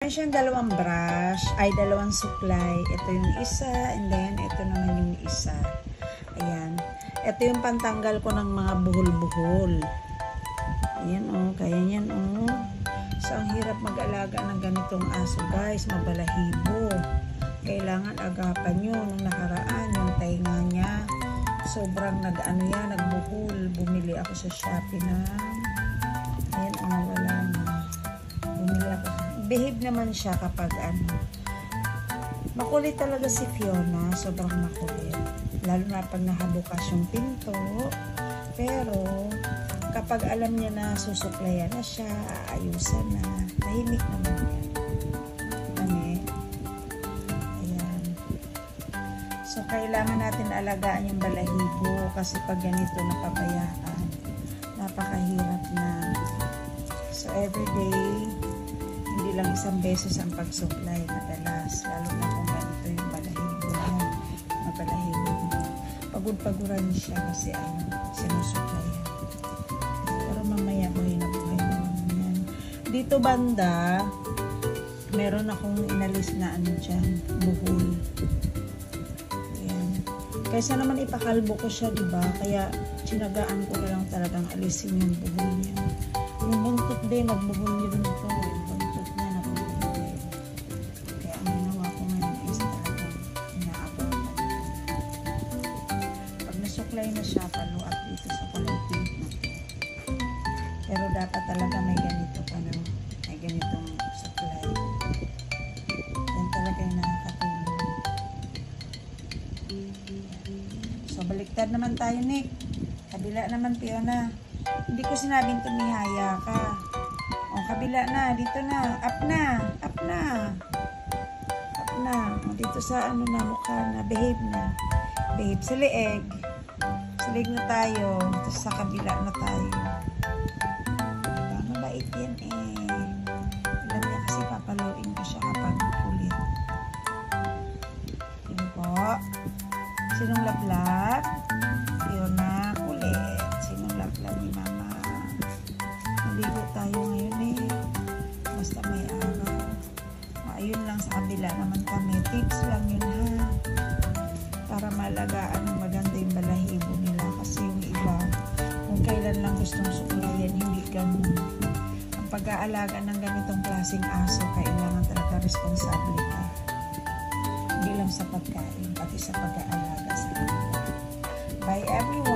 Meron siyang dalawang brush, ay dalawang suklay. Ito yung isa, and then ito naman yung isa. Ayan. Ito yung pantanggal ko ng mga buhol-buhol. Ayan o, kaya yan o. So, ang hirap mag-alaga ng ganitong aso guys, mabalahibo. Kailangan agapan nyo. Nung nakaraan, yung tainga niya, sobrang nagbuhol. Bumili ako sa Shopee na, ayan o, wala na. Bumili ako. Behave naman siya kapag makulit talaga si Fiona, sobrang makulit. Lalo na pag nahabukas yung pinto. Pero, kapag alam niya na susuklayan na siya, aayusan na, tahimik naman yan. Ayan. So, kailangan natin alagaan yung balahibo kasi pag ganito napabayaan, napakahirap na. So, everyday, hindi lang isang beses ang pagsuklay, madalas, lalo na kung ganito yung balahibo mo, mabalahibo mo. Pagod-paguran siya kasi sinusuklayan. Pero mamaya buhay na yan. Dito banda, meron akong inalis na dyan, buhol. Ayan. Kaysa naman ipakalbo ko siya, diba? Kaya sinagaan ko na lang talagang alisin yung buhol niya. Yung buntot din, nagbuhol niya din ito. Yung buntot niya, nagbuhol din. Kaya ang ginawa ko ngayon is talagang inaabawan. Pag nasuklay na siya, paluat dito sa kulay pink na to. Pero dapat talaga may ganito pa na, may ganitong suklay. Yan talaga yung nakakatulong. So, baliktad naman tayo, Nick. Kabila naman, Fiona. Hindi ko sinabing tumihaya ka. O, kabila na. Dito na. Up na. Up na. Up na. O, dito sa na, mukha na. Behave na. Behave. Sa leeg. Sa leeg na tayo. Dito sa kabila na tayo. Diba? Mabait yan Alam niya kasi papaluin ko siya kapag kulit. Yun po. Sinong lablab? Fiona, kulit. Sinong lablab ni Mama? Maligo tayo ngayon Basta may araw. Ayun lang sa kabila naman kami. Tips lang yun para malagaan ng maganda yung balahibo nila. Kasi yung iba, kung kailan lang gustong suklayan, hindi ganun. Ang pag-aalaga ng ganitong klaseng aso, kailangan talaga responsable ka. Hindi lang sa pagkain, pati sa pag-aalaga sa kanila. Bye everyone!